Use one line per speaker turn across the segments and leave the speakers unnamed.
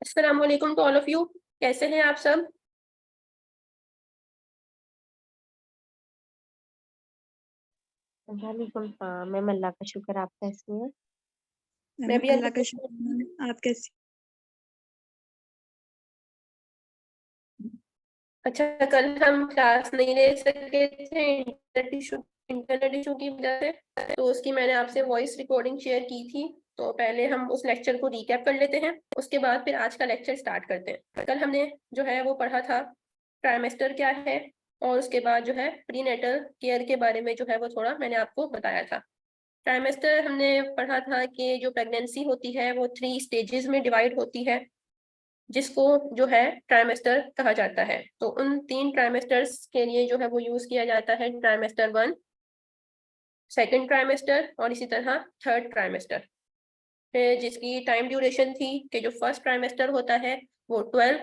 अस्सलाम वालेकुम to all of you. कैसे हैं आप सब?
वालेकुम मैम, अल्लाह का शुक्र। आप कैसी हैं?
मैं भी
अल्लाह का
अल्हम्दुलिल्लाह।
शुक्र मैम। आप कैसी?
अच्छा, कल हम क्लास नहीं ले सके थे इंटरनेट इशू की वजह से, तो उसकी मैंने आपसे वॉइस रिकॉर्डिंग शेयर की थी। तो पहले हम उस लेक्चर को रिकैप कर लेते हैं, उसके बाद फिर आज का लेक्चर स्टार्ट करते हैं। कल हमने जो है वो पढ़ा था ट्राइमेस्टर क्या है, और उसके बाद जो है प्रीनेटल केयर के बारे में जो है वो थोड़ा मैंने आपको बताया था। ट्राइमेस्टर हमने पढ़ा था कि जो प्रेगनेंसी होती है वो 3 स्टेजेस में डिवाइड होती है, जिसको जो है ट्राइमेस्टर कहा जाता है। तो उन 3 ट्राइमेस्टर्स के लिए जो है वो यूज किया जाता है ट्राइमेस्टर 1, सेकेंड ट्राइमेस्टर और इसी तरह थर्ड ट्राइमेस्टर। फिर जिसकी टाइम ड्यूरेशन थी कि जो फर्स्ट ट्राइमेस्टर होता है वो 12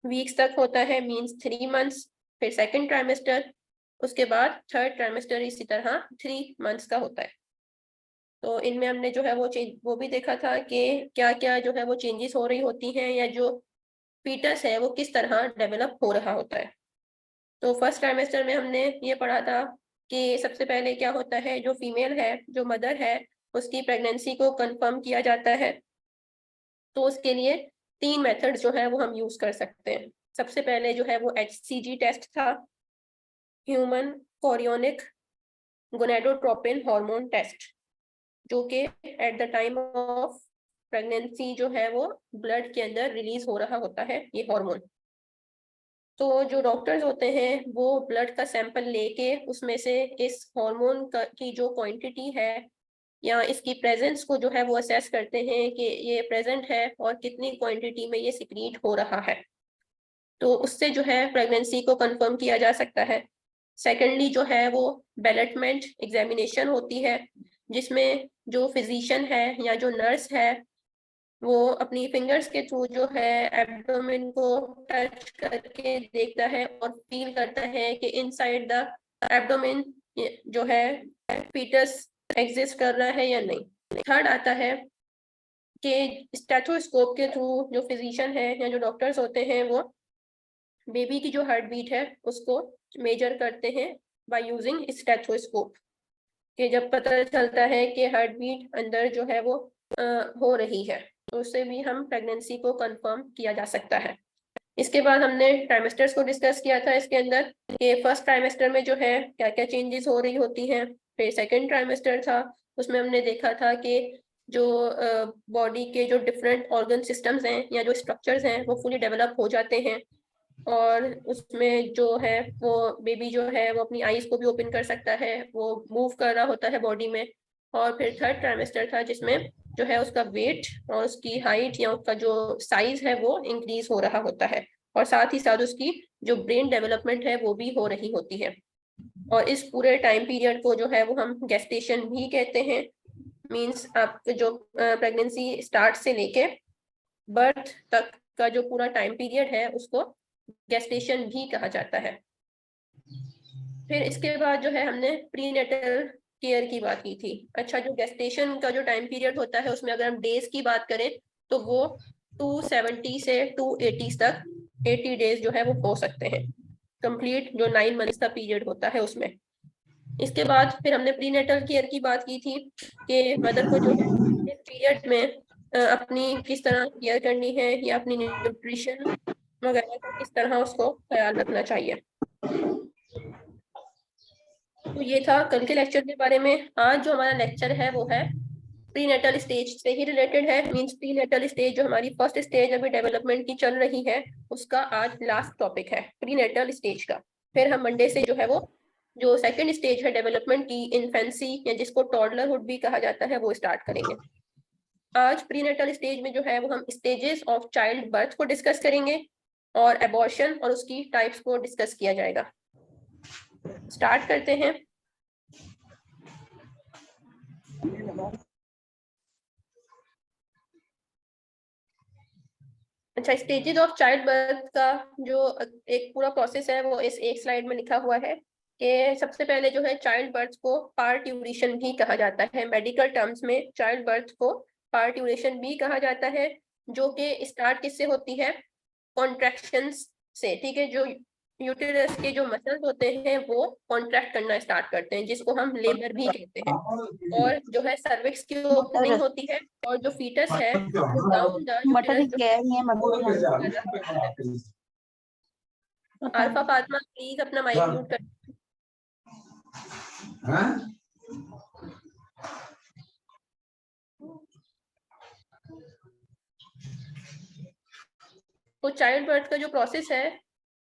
वीक्स तक होता है, मींस 3 मंथ्स। फिर सेकेंड ट्राइमेस्टर, उसके बाद थर्ड ट्राइमेस्टर इसी तरह 3 मंथ्स का होता है। तो इनमें हमने जो है वो भी देखा था कि क्या क्या जो है वो चेंजेस हो रही होती हैं, या जो फीटस है वो किस तरह डेवलप हो रहा होता है। तो फर्स्ट ट्राइमेस्टर में हमने ये पढ़ा था कि सबसे पहले क्या होता है, जो फीमेल है, जो मदर है, उसकी प्रेगनेंसी को कंफर्म किया जाता है। तो उसके लिए 3 मेथड जो है वो हम यूज कर सकते हैं। सबसे पहले जो है वो HCG टेस्ट था, human chorionic gonadotropin hormone test, जो कि at the time of pregnancy जो है वो ब्लड के अंदर रिलीज हो रहा होता है ये हार्मोन। तो जो डॉक्टर्स होते हैं वो ब्लड का सैंपल लेके उसमें से इस हार्मोन की जो क्वांटिटी है या इसकी प्रेजेंस को जो है वो असेस करते हैं कि ये प्रेजेंट है और कितनी क्वांटिटी में ये सिक्रीट हो रहा है। तो उससे जो है प्रेगनेंसी को कंफर्म किया जा सकता है। सेकेंडली जो है वो बेलेटमेंट एग्जामिनेशन होती है, जिसमें जो फिजिशियन है या जो नर्स है वो अपनी फिंगर्स के थ्रू जो है एब्डोमेन को टच करके देखता है और फील करता है कि इनसाइड द एब्डोमेन जो है फीटस एग्जिस्ट कर रहा है या नहीं। थर्ड आता है कि स्टेथोस्कोप के थ्रू जो फिजिशियन है या जो डॉक्टर्स होते हैं वो बेबी की जो हार्ट बीट है उसको मेजर करते हैं बाय यूजिंग स्टेथोस्कोप, कि जब पता चलता है कि हार्ट बीट अंदर जो है वो हो रही है, तो उससे भी हम प्रेगनेंसी को कंफर्म किया जा सकता है। इसके बाद हमने ट्राइमेस्टर्स को डिस्कस किया था इसके अंदर, कि फर्स्ट ट्राइमेस्टर में जो है क्या क्या चेंजेस हो रही होती हैं। फिर सेकेंड ट्राइमेस्टर था, उसमें हमने देखा था कि जो बॉडी के जो डिफरेंट ऑर्गन सिस्टम्स हैं या जो स्ट्रक्चर्स हैं वो फुली डेवलप हो जाते हैं, और उसमें जो है वो बेबी जो है वो अपनी आईज को भी ओपन कर सकता है, वो मूव कर रहा होता है बॉडी में। और फिर थर्ड ट्राइमेस्टर था, जिसमें जो है उसका वेट और उसकी हाइट या उसका जो साइज है वो इंक्रीज हो रहा होता है, और साथ ही साथ उसकी जो ब्रेन डेवलपमेंट है वो भी हो रही होती है। और इस पूरे टाइम पीरियड को जो है वो हम गेस्टेशन भी कहते हैं, मींस आपके जो प्रेगनेंसी स्टार्ट से लेके बर्थ तक का जो पूरा टाइम पीरियड है उसको गेस्टेशन भी कहा जाता है। फिर इसके बाद जो है हमने प्रीनेटल केयर की बात की थी। अच्छा, जो गेस्टेशन का जो टाइम पीरियड होता है उसमें अगर हम डेज की बात करें तो वो 270 से 280 तक 80 डेज जो है वो हो सकते हैं, कंप्लीट जो 9 मंथ्स का पीरियड होता है उसमें। इसके बाद फिर हमने प्रीनेटल केयर की बात की थी कि मदर को जो है इस पीरियड में अपनी किस तरह केयर करनी है, या अपनी न्यूट्रिशन वगैरह का किस तरह उसको ख्याल रखना चाहिए। तो ये था कल के लेक्चर के बारे में। आज जो हमारा लेक्चर है वो है प्रीनेटल स्टेज से ही रिलेटेड है, मींस प्रीनेटल स्टेज जो हमारी फर्स्ट स्टेज अभी डेवलपमेंट की चल रही है उसका आज लास्ट टॉपिक है प्रीनेटल स्टेज का। फिर हम मंडे से जो है वो जो सेकंड स्टेज है डेवलपमेंट की, इन्फेंसी या जिसको टॉडलरहुड भी कहा जाता है, वो स्टार्ट करेंगे। आज प्रीनेटल स्टेज में जो है वो हम स्टेजेस ऑफ चाइल्ड बर्थ को डिस्कस करेंगे और एबॉर्शन और उसकी टाइप्स को डिस्कस किया जाएगा। स्टार्ट करते हैं। अच्छा, स्टेजेस ऑफ चाइल्ड बर्थ का जो एक पूरा प्रोसेस है वो इस एक स्लाइड में लिखा हुआ है, कि सबसे पहले जो है चाइल्ड बर्थ को पार्ट्यूरेशन भी कहा जाता है। मेडिकल टर्म्स में चाइल्ड बर्थ को पार्ट्यूरेशन भी कहा जाता है, जो कि स्टार्ट किससे होती है, कॉन्ट्रैक्शंस से, ठीक है। जो यूटेरस के जो मसल्स होते हैं वो कॉन्ट्रैक्ट करना स्टार्ट करते हैं, जिसको हम लेबर भी कहते हैं। और जो है सर्विक्स की ओपनिंग होती है, और जो फीटस है वो डाउन द यूटेरस जो है अल्फा फातिमा प्लीज अपना माइक म्यूट कर। तो चाइल्ड बर्थ का जो प्रोसेस है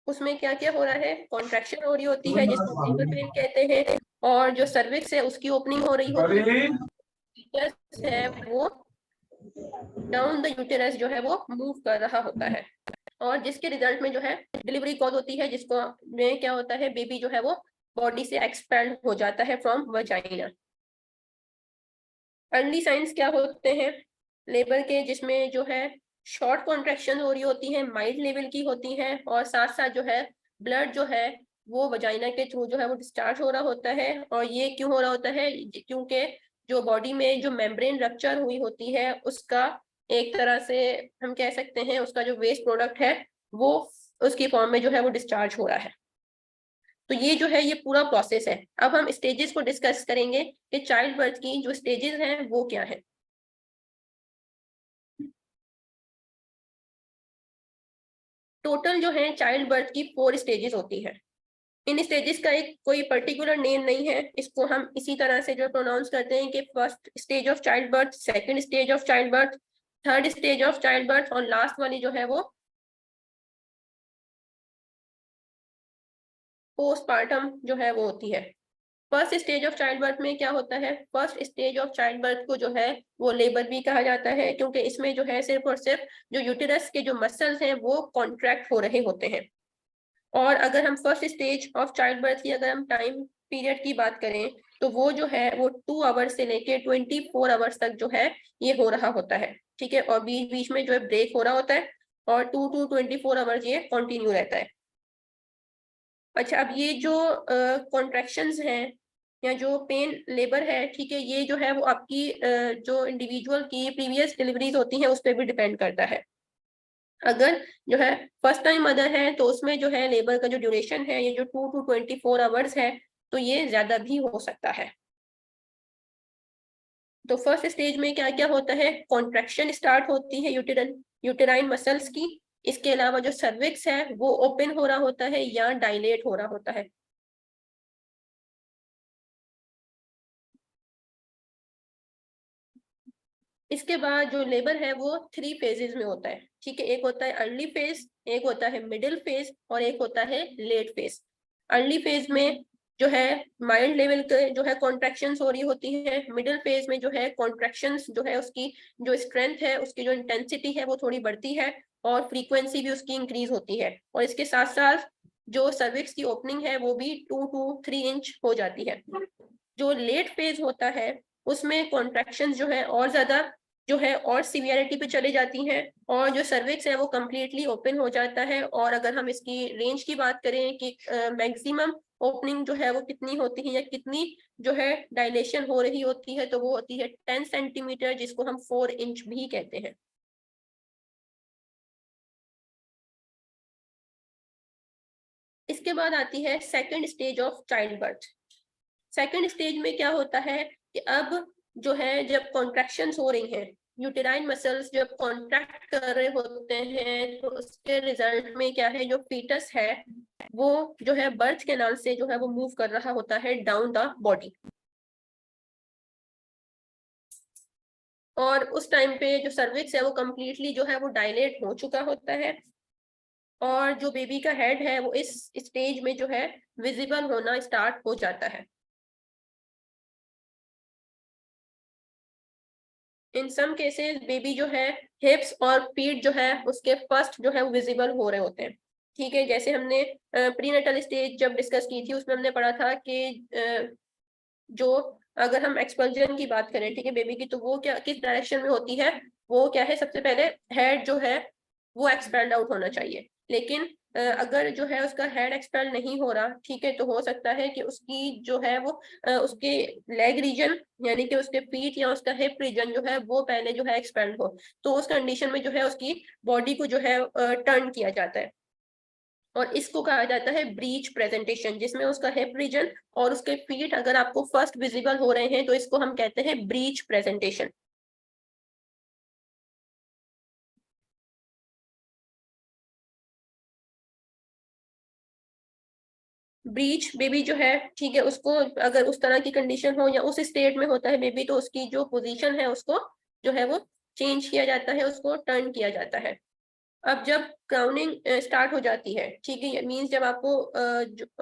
उसमें क्या क्या हो रहा है, कॉन्ट्रैक्शन हो रही होती है जिसको लेबर पेन कहते हैं, और जो सर्विक्स है उसकी ओपनिंग हो रही होती है, फीटस है वो डाउन द यूटेरस जो है वो मूव कर रहा होता है, और जिसके रिजल्ट में जो है डिलीवरी कॉज होती है, जिसको में क्या होता है, बेबी जो है वो बॉडी से एक्सपेल्ड हो जाता है फ्रॉम वजाइना। अर्ली साइंस क्या होते हैं लेबर के, जिसमें जो है शॉर्ट कॉन्ट्रैक्शन हो रही होती है, माइल्ड लेवल की होती है, और साथ साथ जो है ब्लड जो है वो वजाइना के थ्रू जो है वो डिस्चार्ज हो रहा होता है। और ये क्यों हो रहा होता है, क्योंकि जो बॉडी में जो मेम्ब्रेन रप्चर हुई होती है उसका एक तरह से हम कह सकते हैं उसका जो वेस्ट प्रोडक्ट है वो उसकी फॉर्म में जो है वो डिस्चार्ज हो रहा है। तो ये जो है ये पूरा प्रोसेस है। अब हम स्टेजेस को डिस्कस करेंगे कि चाइल्ड बर्थ की जो स्टेजेस हैं वो क्या है। टोटल जो है चाइल्ड बर्थ की 4 स्टेजेस होती है। इन स्टेजेस का एक कोई पर्टिकुलर नेम नहीं है, इसको हम इसी तरह से जो प्रोनाउंस करते हैं कि first stage of child birth, second stage of child birth, third stage of child birth, और लास्ट वाली जो है वो पोस्टपार्टम जो है वो होती है। First stage of child birth में क्या होता है, first stage of child birth को जो है वो लेबर भी कहा जाता है, क्योंकि इसमें जो है सिर्फ और सिर्फ जो यूटेरस के जो मसल्स हैं वो कॉन्ट्रैक्ट हो रहे होते हैं। और अगर हम first stage of child birth की अगर हम टाइम पीरियड की बात करें तो वो जो है वो 2 आवर्स से लेके 24 आवर्स तक जो है ये हो रहा होता है, ठीक है। और बीच बीच में जो है ब्रेक हो रहा होता है, और 2 to 24 आवर्स ये कंटिन्यू रहता है। अच्छा, अब ये जो कॉन्ट्रैक्शंस हैं या जो पेन लेबर है, ठीक है, ये जो है वो आपकी जो इंडिविजुअल की प्रीवियस डिलीवरीज होती हैं उस पर भी डिपेंड करता है। अगर जो है फर्स्ट टाइम मदर है तो उसमें जो है लेबर का जो ड्यूरेशन है ये जो 2 to 24 आवर्स है, तो ये ज्यादा भी हो सकता है। तो फर्स्ट स्टेज में क्या क्या होता है, कॉन्ट्रैक्शन स्टार्ट होती है यूटेराइन मसल्स की। इसके अलावा जो सर्विक्स है वो ओपन हो रहा होता है या डायलेट हो रहा होता है। इसके बाद जो लेबर है वो 3 फेजेस में होता है, ठीक है। एक होता है अर्ली फेज, एक होता है मिडिल फेज, और एक होता है लेट फेज। अर्ली फेज में जो है माइल्ड लेवल के जो है कॉन्ट्रैक्शंस हो रही होती है। मिडिल फेज में जो है कॉन्ट्रैक्शंस जो है उसकी जो स्ट्रेंथ है उसकी जो इंटेंसिटी है वो थोड़ी बढ़ती है, और फ्रीक्वेंसी भी उसकी इंक्रीज होती है। और इसके साथ साथ जो सर्विक्स की ओपनिंग है वो भी 2 to 3 इंच हो जाती है। जो लेट फेज होता है उसमें कॉन्ट्रैक्शन जो है और ज्यादा जो है और सीवियरिटी पे चले जाती हैं, और जो सर्विक्स है वो कम्प्लीटली ओपन हो जाता है। और अगर हम इसकी रेंज की बात करें कि मैक्सिमम ओपनिंग जो है वो कितनी होती है या कितनी जो है डायलेशन हो रही होती है, तो वो होती है 10 सेंटीमीटर, जिसको हम 4 इंच भी कहते हैं। इसके बाद आती है second stage of child birth. Second stage में क्या होता है कि अब जो है जब कॉन्ट्रैक्शंस हो रही हैं, यूटेराइन मसल्स जब कॉन्ट्रैक्ट कर रहे होते हैं, तो उसके रिजल्ट में क्या है, जो फीटस है वो जो है बर्थ कैनाल से जो है वो मूव कर रहा होता है डाउन द बॉडी। और उस टाइम पे जो सर्विक्स है वो कम्प्लीटली जो है वो डायलेट हो चुका होता है, और जो बेबी का हेड है वो इस स्टेज में जो है विजिबल होना स्टार्ट हो जाता है। इन सम केसेस बेबी जो है हिप्स और पीठ जो है उसके फर्स्ट जो है वो विजिबल हो रहे होते हैं, ठीक है। जैसे हमने प्रीनेटल स्टेज जब डिस्कस की थी उसमें हमने पढ़ा था कि जो अगर हम एक्सपल्जन की बात करें, ठीक है, बेबी की, तो वो क्या किस डायरेक्शन में होती है, वो क्या है, सबसे पहले हेड जो है वो एक्सपेल्ड आउट होना चाहिए। लेकिन अगर जो है उसका हेड एक्सपेल नहीं हो रहा, ठीक है, तो हो सकता है कि उसकी जो है वो उसके लेग रीजन यानी कि उसके पीठ या उसका हिप रीजन जो है वो पहले जो है एक्सपेंड हो। तो उस कंडीशन में जो है उसकी बॉडी को जो है टर्न किया जाता है और इसको कहा जाता है ब्रीच प्रेजेंटेशन, जिसमें उसका हिप रीजन और उसके फीट अगर आपको फर्स्ट विजिबल हो रहे हैं तो इसको हम कहते हैं ब्रीच प्रेजेंटेशन। ब्रीच बेबी जो है, ठीक है, उसको अगर उस तरह की कंडीशन हो या उस स्टेट में होता है बेबी, तो उसकी जो पोजीशन है उसको जो है वो चेंज किया जाता है, उसको टर्न किया जाता है। अब जब क्राउनिंग स्टार्ट हो जाती है, ठीक है, मींस जब आपको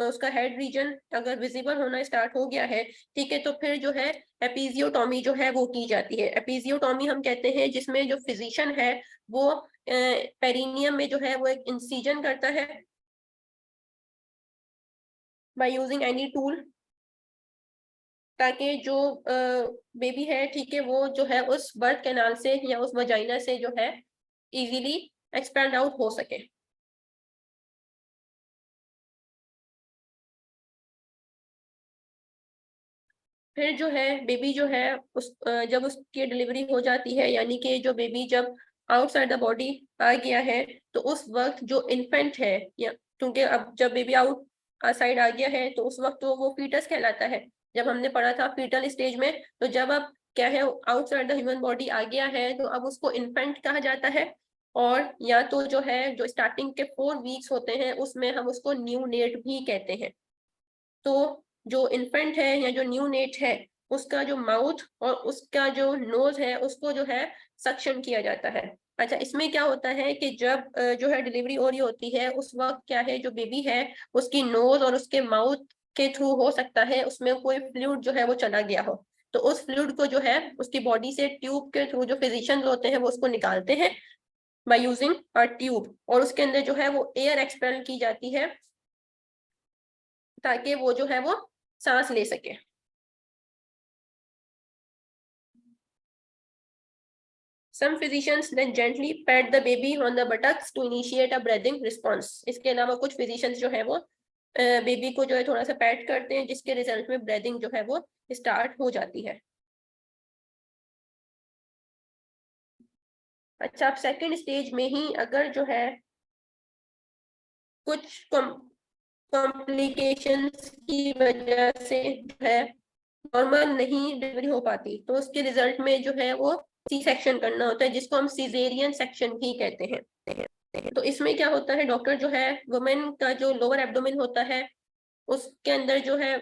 उसका हेड रीजन अगर विजिबल होना स्टार्ट हो गया है, ठीक है, तो फिर जो है एपिजियोटॉमी जो है वो की जाती है। एपिजियोटॉमी हम कहते हैं जिसमें जो फिजिशियन है वो पेरिनियम में जो है वो एक इंसिजन करता है बाय यूजिंग एनी टूल, ताकि जो बेबी है, ठीक है, वो जो है उस बर्थ कैनाल से या उस वजाइना से जो है इजीली एक्सपैंड आउट हो सके। फिर जो है बेबी जो है जब उसकी डिलीवरी हो जाती है, यानी कि जो बेबी जब आउटसाइड द बॉडी आ गया है, तो उस वक्त जो इन्फेंट है, या क्योंकि अब जब बेबी आउट साइड आ गया है तो उस वक्त तो वो फीटस कहलाता है। जब हमने पढ़ा था फीटल स्टेज में, तो जब अब क्या है आउटसाइड द ह्यूमन बॉडी आ गया है तो अब उसको इन्फेंट कहा जाता है। और या तो जो है जो स्टार्टिंग के 4 वीक्स होते हैं उसमें हम उसको न्यू नेट भी कहते हैं। तो जो इन्फेंट है या जो न्यू नेट है उसका जो माउथ और उसका जो नोज है उसको जो है सक्शन किया जाता है। अच्छा, इसमें क्या होता है कि जब जो है डिलीवरी हो रही होती है उस वक्त क्या है जो बेबी है उसकी नोज और उसके माउथ के थ्रू हो सकता है उसमें कोई फ्लूइड जो है वो चला गया हो। तो उस फ्लूइड को जो है उसकी बॉडी से ट्यूब के थ्रू जो फिजिशियंस होते हैं वो उसको निकालते हैं बाय यूजिंग अ ट्यूब, और उसके अंदर जो है वो एयर एक्सपेल की जाती है ताकि वो जो है वो सांस ले सके। Some physicians then gently pat the baby on the buttocks to initiate a breathing response. इसके अलावा कुछ physicians जो है वो बेबी को जो है थोड़ा सा पैट करते हैं जिसके रिजल्ट में ब्रेदिंग जो है वो स्टार्ट हो जाती है। अच्छा, आप सेकेंड स्टेज में ही अगर जो है कुछ कॉम्प्लिकेशंस की वजह से जो है नॉर्मल नहीं डिलीवरी हो पाती, तो उसके रिजल्ट में जो है वो सी सेक्शन करना होता है, जिसको हम सीजेरियन सेक्शन भी कहते हैं। तो इसमें क्या होता है, डॉक्टर जो है वुमेन का जो लोअर एब्डोमेन होता है उसके अंदर जो है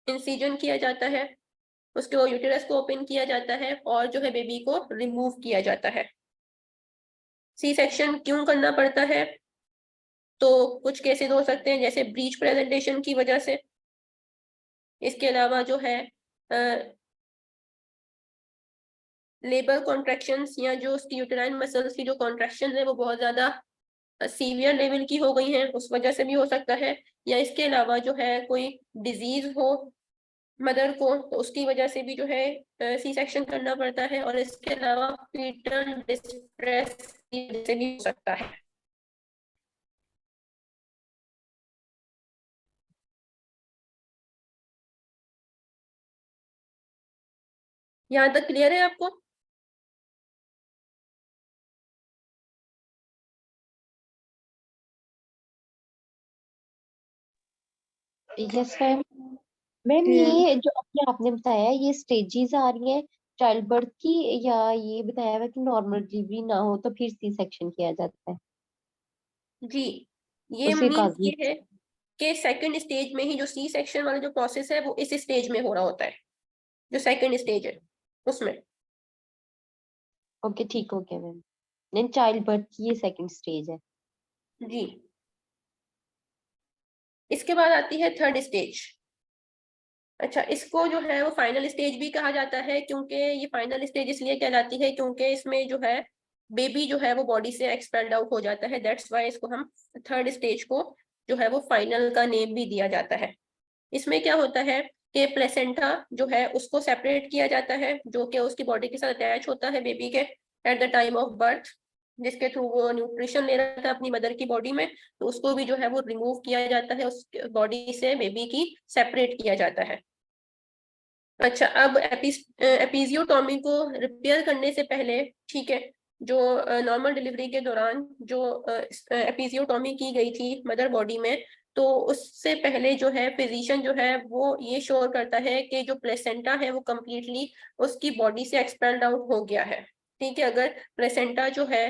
इंसिजन किया जाता है, उसके यूटेरस को ओपन किया जाता है और जो है बेबी को रिमूव किया जाता है। सी सेक्शन क्यों करना पड़ता है? तो कुछ केसेस हो सकते हैं जैसे ब्रीच प्रेजेंटेशन की वजह से। इसके अलावा जो है लेबर कॉन्ट्रैक्शंस या जो उसकी यूटेराइन मसल्स की जो कॉन्ट्रैक्शन है वो बहुत ज्यादा सीवियर लेवल की हो गई हैं, उस वजह से भी हो सकता है। या इसके अलावा जो है कोई डिजीज हो मदर को, तो उसकी वजह से भी जो है सी सेक्शन करना पड़ता है। और इसके अलावा फीटल डिस्ट्रेस की वजह से भी हो सकता है। यहाँ तक क्लियर है आपको?
Yes ma'am. मैम ये जो अभी आपने बताया ये स्टेजेस आ रही हैं चाइल्ड बर्थ की, या ये बताया हुआ कि नॉर्मल डिलीवरी ना हो तो फिर सी सेक्शन किया जाता है?
जी, ये
उसके
मीन्स
काजी।
ये है कि सेकंड स्टेज में ही जो सी सेक्शन वाला जो प्रोसेस है वो इस स्टेज में हो रहा होता है, जो सेकंड स्टेज है उसमें।
ओके ठीक हो गया मैम। नहीं, चाइल्ड बर्थ की ये सेकंड स्टेज है।
जी, इसके बाद आती है थर्ड स्टेज। अच्छा, इसको जो है वो फाइनल स्टेज भी कहा जाता है, क्योंकि ये फाइनल स्टेज इसलिए कहलाती है क्योंकि इसमें जो है बेबी जो है वो बॉडी से एक्सपेल्ड आउट हो जाता है। दैट्स वाई इसको हम थर्ड स्टेज को जो है वो फाइनल का नेम भी दिया जाता है। इसमें क्या होता है कि प्लेसेंटा जो है उसको सेपरेट किया जाता है, जो कि उसकी बॉडी के साथ अटैच होता है बेबी के eight the time of birth. जिसके थ्रू वो न्यूट्रिशन ले रहा था अपनी मदर की बॉडी में, तो उसको भी जो है वो रिमूव किया जाता है, उस बॉडी से बेबी की सेपरेट किया जाता है। अच्छा, अब एपिजियोटॉमी को रिपेयर करने से पहले, ठीक है, जो नॉर्मल डिलीवरी के दौरान जो एपिजियोटॉमी की गई थी मदर बॉडी में, तो उससे पहले जो है फिजिशियन जो है वो ये श्योर करता है कि जो प्लेसेंटा है वो कम्प्लीटली उसकी बॉडी से एक्सपेल्ड आउट हो गया है। ठीक है, अगर प्लेसेंटा जो है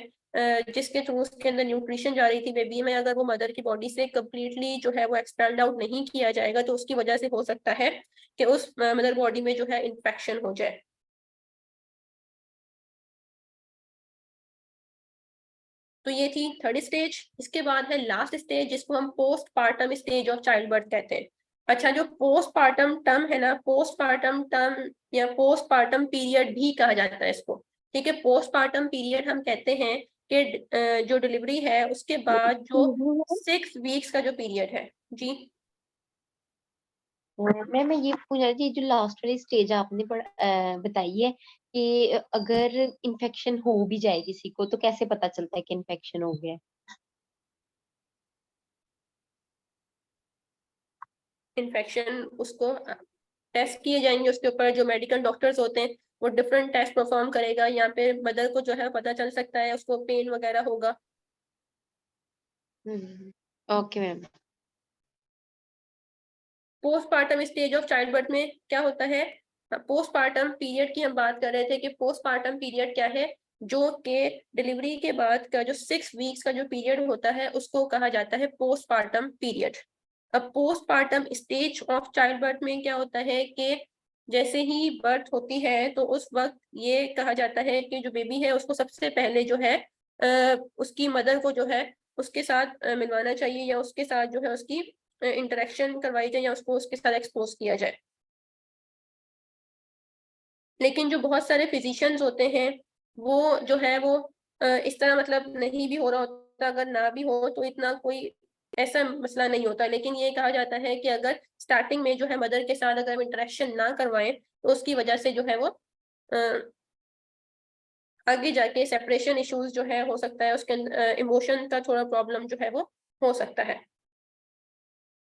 जिसके थ्रू उसके अंदर न्यूट्रिशन जा रही थी बेबी में, अगर वो मदर की बॉडी से कम्प्लीटली जो है वो एक्सपेल्ड आउट नहीं किया जाएगा, तो उसकी वजह से हो सकता है कि उस मदर बॉडी में जो है इन्फेक्शन हो जाए। तो ये थी थर्ड स्टेज। इसके बाद है लास्ट स्टेज, जिसको हम post partum stage of child birth कहते हैं। अच्छा, जो पोस्ट पार्टम टर्म है ना, पोस्ट पार्टम टर्म या पोस्ट पार्टम पीरियड भी कहा जाता है इसको। ठीक है, पोस्ट पार्टम पीरियड हम कहते हैं कि जो डिलीवरी है उसके बाद जो 6 वीक्स का जो पीरियड है। जी
मैं ये पूछ रही थी, जो लास्ट वाली स्टेज आपने बताई है कि अगर इन्फेक्शन हो भी जाए किसी को, तो कैसे पता चलता है कि इन्फेक्शन हो गया है?
इन्फेक्शन उसको टेस्ट किए जाएंगे, उसके ऊपर जो मेडिकल डॉक्टर्स होते हैं वो डिफरेंट टेस्ट परफॉर्म करेगा। यहाँ पे मदर को जो है पता चल सकता है, उसको पेन वगैरह होगा।
Okay ma'am.
Postpartum stage of child birth में क्या होता है? पोस्टपार्टम पीरियड की हम बात कर रहे थे कि पोस्टपार्टम पीरियड क्या है, जो कि डिलीवरी के बाद का जो 6 वीक्स का जो पीरियड होता है उसको कहा जाता है पोस्टपार्टम पीरियड। अब postpartum stage of child birth में क्या होता है कि जैसे ही बर्थ होती है तो उस वक्त ये कहा जाता है कि जो बेबी है उसको सबसे पहले जो है उसकी मदर को जो है उसके साथ मिलवाना चाहिए, या उसके साथ जो है उसकी इंटरेक्शन करवाई जाए, या उसको उसके साथ एक्सपोज किया जाए। लेकिन जो बहुत सारे फिजिशियंस होते हैं वो जो है वो इस तरह मतलब नहीं भी हो रहा होता, अगर ना भी हो तो इतना कोई ऐसा मसला नहीं होता। लेकिन ये कहा जाता है कि अगर स्टार्टिंग में जो है मदर के साथ अगर हम इंटरेक्शन ना करवाएं तो उसकी वजह से जो है वो आगे जाके सेपरेशन इश्यूज जो है हो सकता है, उसके इमोशन का थोड़ा प्रॉब्लम जो है वो हो सकता है।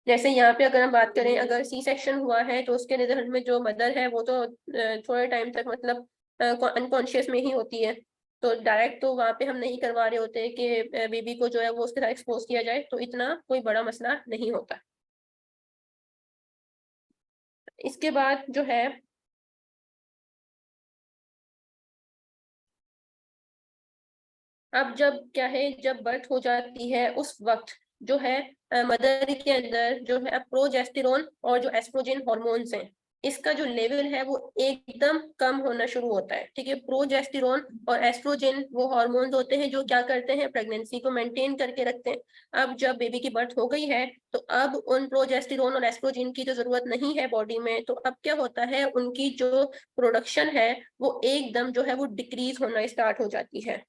जैसे यहाँ पे अगर हम बात करें, अगर सी सेक्शन हुआ है तो उसके रिजल्ट में जो मदर है वो तो थोड़े टाइम तक मतलब अनकॉन्शियस में ही होती है, तो डायरेक्ट तो वहाँ पे हम नहीं करवा रहे होते कि बेबी को जो है वो उसके साथ एक्सपोज किया जाए, तो इतना कोई बड़ा मसला नहीं होता। इसके बाद जो है अब जब क्या है, जब बर्थ हो जाती है उस वक्त जो है मदर के अंदर जो है प्रोजेस्टेरोन और जो एस्ट्रोजन हार्मोन्स हैं, इसका जो लेवल है वो एकदम कम होना शुरू होता है। ठीक है, प्रोजेस्टेरोन और एस्ट्रोजन वो हार्मोन्स होते हैं जो क्या करते हैं, प्रेगनेंसी को मेंटेन करके रखते हैं। अब जब बेबी की बर्थ हो गई है तो अब उन प्रोजेस्टेरोन और एस्ट्रोजन की तो जरूरत नहीं है बॉडी में, तो अब क्या होता है, उनकी जो प्रोडक्शन है वो एकदम जो है वो डिक्रीज होना स्टार्ट हो जाती है।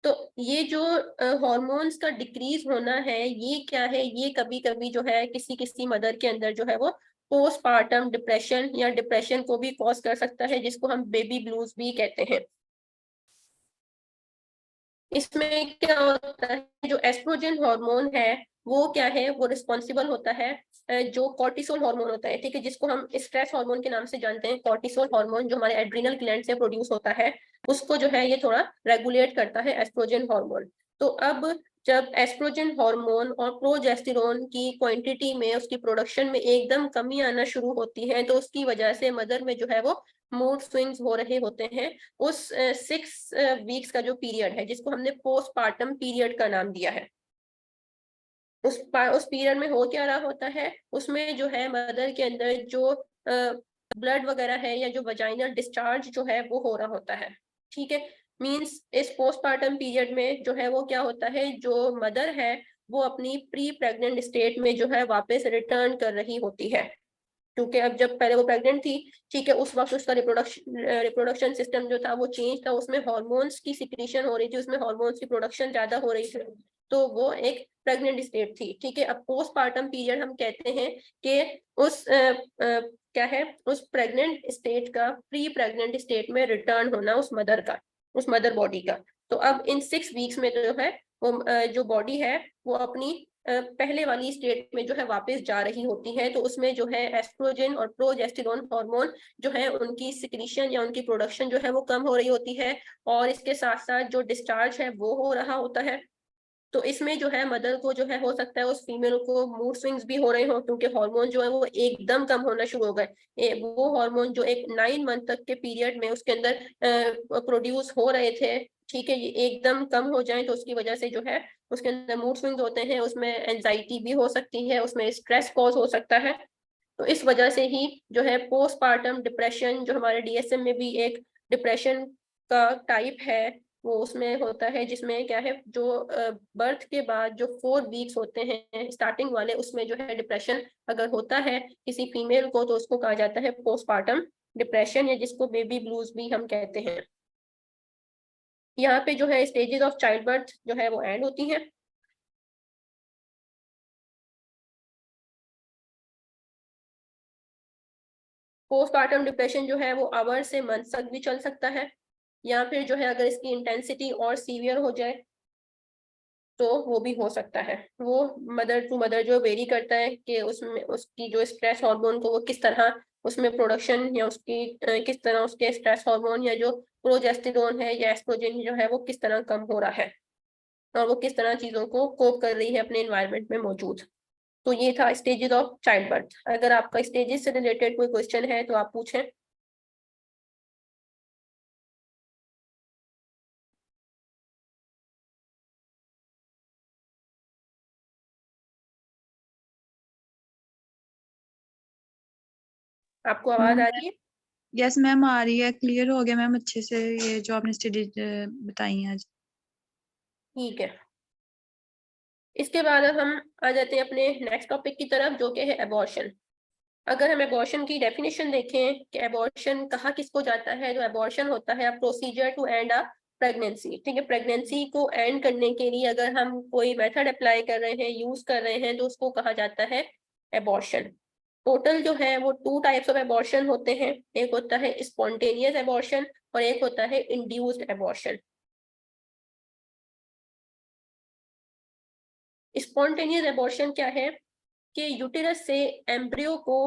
तो ये जो हॉर्मोन्स का डिक्रीज होना है ये क्या है, ये कभी कभी जो है किसी किसी मदर के अंदर जो है वो पोस्टपार्टम डिप्रेशन या डिप्रेशन को भी कॉज कर सकता है, जिसको हम बेबी ब्लूज भी कहते हैं। इसमें क्या होता है, जो एस्ट्रोजन हार्मोन है वो क्या है, वो रिस्पॉन्सिबल होता है जो कॉर्टिसोल हार्मोन होता है, ठीक है, जिसको हम स्ट्रेस हार्मोन के नाम से जानते हैं। कॉर्टिसोल हार्मोन जो हमारे एड्रिनल ग्लैंड से प्रोड्यूस होता है उसको जो है ये थोड़ा रेगुलेट करता है एस्ट्रोजन हार्मोन। तो अब जब एस्ट्रोजन हार्मोन और प्रोजेस्टेरोन की क्वांटिटी में, उसकी प्रोडक्शन में एकदम कमी आना शुरू होती है, तो उसकी वजह से मदर में जो है वो मूड स्विंग्स हो रहे होते हैं। उस 6 वीक्स का जो पीरियड है जिसको हमने पोस्टपार्टम पीरियड का नाम दिया है, उस पीरियड में हो क्या रहा होता है, उसमें जो है मदर के अंदर जो ब्लड वगैरह है या जो वजाइनल डिस्चार्ज जो है वो हो रहा होता है। ठीक है, मींस इस पोस्टपार्टम पीरियड में जो है वो क्या होता है, जो मदर है वो अपनी प्री प्रेग्नेंट स्टेट में जो है वापस रिटर्न कर रही होती है। क्योंकि अब जब पहले वो प्रेग्नेंट थी, ठीक है, उस वक्त उसका रिप्रोडक्शन सिस्टम जो था वो चेंज था, उसमें हार्मोन्स की सिक्रीशन हो रही थी, उसमें हार्मोन्स की प्रोडक्शन ज्यादा हो रही थी, तो वो एक प्रेग्नेंट स्टेट थी। ठीक है, अब पोस्टपार्टम पीरियड हम कहते हैं कि उस क्या है, उस प्रेग्नेंट स्टेट का प्री प्रेग्नेंट स्टेट में रिटर्न होना उस मदर का, उस मदर बॉडी का। तो अब इन 6 वीक्स में जो है वो जो बॉडी है वो अपनी पहले वाली स्टेट में जो है वापस जा रही होती है। तो उसमें जो है एस्ट्रोजन और प्रोजेस्टेरोन हार्मोन जो है उनकी सिक्रीशन या उनकी प्रोडक्शन जो है वो कम हो रही होती है, और इसके साथ साथ जो डिस्चार्ज है वो हो रहा होता है। तो इसमें जो है मदर को जो है हो सकता है उस फीमेल को मूड स्विंग्स भी हो रहे हो, क्योंकि हार्मोन जो है वो एकदम कम होना शुरू हो गए। वो हार्मोन जो एक 9 मंथ तक के पीरियड में उसके अंदर प्रोड्यूस हो रहे थे, ठीक है, ये एकदम कम हो जाए तो उसकी वजह से जो है उसके अंदर मूड स्विंग्स होते हैं, उसमें एंजाइटी भी हो सकती है, उसमें स्ट्रेस कॉज हो सकता है। तो इस वजह से ही जो है पोस्टपार्टम डिप्रेशन, जो हमारे DSM में भी एक डिप्रेशन का टाइप है, वो उसमें होता है, जिसमें क्या है जो बर्थ के बाद जो 4 वीक्स होते हैं स्टार्टिंग वाले, उसमें जो है डिप्रेशन अगर होता है किसी फीमेल को तो उसको कहा जाता है पोस्टपार्टम डिप्रेशन, या जिसको बेबी ब्लूज भी हम कहते हैं। यहाँ पे जो है स्टेजेस ऑफ चाइल्ड बर्थ जो है वो एंड होती हैं। पोस्टपार्टम डिप्रेशन जो है वो आवर से मंथ तक भी चल सकता है, या फिर जो है अगर इसकी इंटेंसिटी और सीवियर हो जाए तो वो भी हो सकता है। वो मदर टू मदर जो वेरी करता है कि उसमें उसकी जो स्ट्रेस हार्मोन को वो किस तरह उसमें प्रोडक्शन, या उसकी किस तरह उसके स्ट्रेस हार्मोन या जो प्रोजेस्टेरोन है या एस्ट्रोजन जो है वो किस तरह कम हो रहा है, और वो किस तरह चीजों को कोप कर रही है अपने एनवायरनमेंट में मौजूद। तो ये था स्टेजेस ऑफ चाइल्ड बर्थ। अगर आपका स्टेजेस से रिलेटेड कोई क्वेश्चन है तो आप पूछें। आपको आवाज आ रही है?
यस मैम, आ रही है, क्लियर हो गया मैम अच्छे से ये जो आपने स्टडीज बताई हैं आज।
ठीक है, इसके बाद अब हम आ जाते हैं अपने नेक्स्ट टॉपिक की तरफ, जो कि है एबॉर्शन। अगर हम एबॉर्शन की डेफिनेशन देखें कि एबॉर्शन कहाँ किसको जाता है, तो एबॉर्शन होता है procedure to end a pregnancy. ठीक है, प्रेगनेंसी को एंड करने के लिए अगर हम कोई मेथड अप्लाई कर रहे हैं, यूज कर रहे हैं, तो उसको कहा जाता है एबॉर्शन। टोटल जो है वो 2 टाइप्स ऑफ एबॉर्शन होते हैं, एक होता है स्पॉन्टेनियस एबॉर्शन और एक होता है इंड्यूस्ड एबॉर्शन। स्पॉन्टेनियस एबॉर्शन क्या है कि यूटेरस से एम्ब्रियो को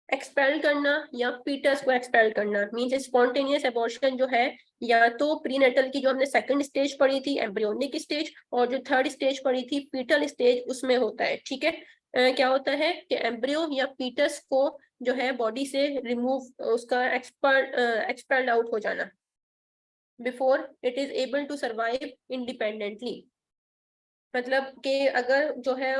एक्सपेल करना या फीटस को एक्सपेल करना मींस स्पॉन्टेनियस एबॉर्शन जो है, या तो प्रीनेटल की जो हमने सेकंड स्टेज पढ़ी थी एम्ब्रियोनिक स्टेज, और जो थर्ड स्टेज पढ़ी थी फीटल स्टेज, उसमें होता है। ठीक है, क्या होता है कि एम्ब्रियो या फीटस को जो है बॉडी से रिमूव, उसका एक्सपेल्ड आउट हो जाना before it is able to survive independently. मतलब कि अगर जो है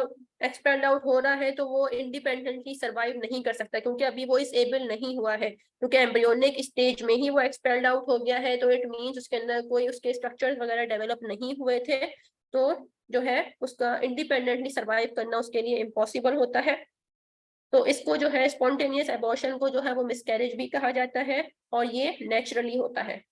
एक्सपेल्ड आउट हो रहा है तो वो इंडिपेंडेंटली सरवाइव नहीं कर सकता, क्योंकि अभी वो इस एबल नहीं हुआ है, क्योंकि एम्ब्रियोनिक स्टेज में ही वो एक्सपेल्ड आउट हो गया है। तो इट मींस उसके अंदर कोई उसके स्ट्रक्चर्स वगैरह डेवलप नहीं हुए थे, तो जो है उसका इंडिपेंडेंटली सरवाइव करना उसके लिए इम्पॉसिबल होता है। तो इसको जो है स्पॉन्टेनियस एबॉर्शन को जो है वो मिसकैरेज भी कहा जाता है, और ये नेचुरली होता है।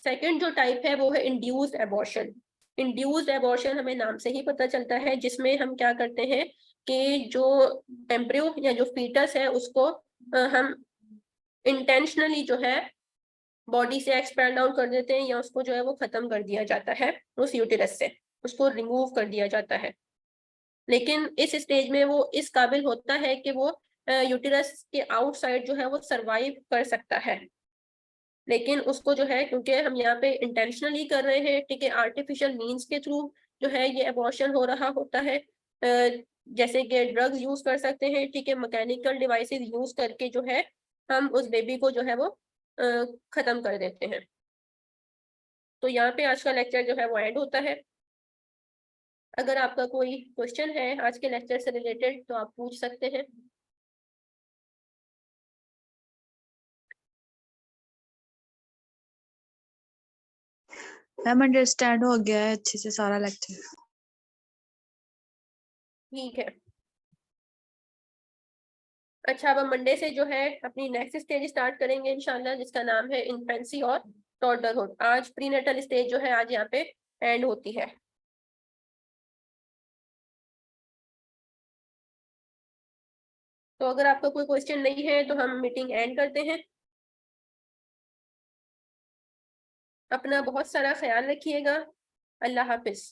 सेकेंड जो टाइप है वो है इंड्यूस्ड एबॉर्शन। इंड्यूस्ड एबॉर्शन हमें नाम से ही पता चलता है, जिसमें हम क्या करते हैं कि जो एम्ब्रियो या जो फीटस है उसको हम इंटेंशनली जो है बॉडी से एक्सपेंड आउट कर देते हैं, या उसको जो है वो खत्म कर दिया जाता है उस यूटेरस से, उसको रिमूव कर दिया जाता है। लेकिन इस स्टेज में वो इस काबिल होता है कि वो यूटेरस के आउटसाइड जो है वो सरवाइव कर सकता है। लेकिन उसको जो है, क्योंकि हम यहाँ पे इंटेंशनली कर रहे हैं, ठीक है, आर्टिफिशियल मींस के थ्रू जो है ये अबॉर्शन हो रहा होता है, जैसे कि ड्रग्स यूज कर सकते हैं, ठीक है, मैकेनिकल डिवाइसेस यूज करके जो है हम उस बेबी को जो है वो खत्म कर देते हैं। तो यहाँ पे आज का लेक्चर जो है वो एंड होता है। अगर आपका कोई क्वेश्चन है आज के लेक्चर से रिलेटेड तो आप पूछ सकते हैं।
मैम अंडरस्टैंड हो गया है अच्छे से सारा लेक्चर।
ठीक है, अच्छा, अब हम मंडे से जो है अपनी नेक्स्ट स्टेज स्टार्ट करेंगे इंशाल्लाह, जिसका नाम है इन्फेंसी और टॉडलरहुड। आज प्रीनेटल स्टेज जो है आज यहाँ पे एंड होती है। तो अगर आपका कोई क्वेश्चन नहीं है तो हम मीटिंग एंड करते हैं। अपना बहुत सारा ख्याल रखिएगा। अल्लाह हाफिज।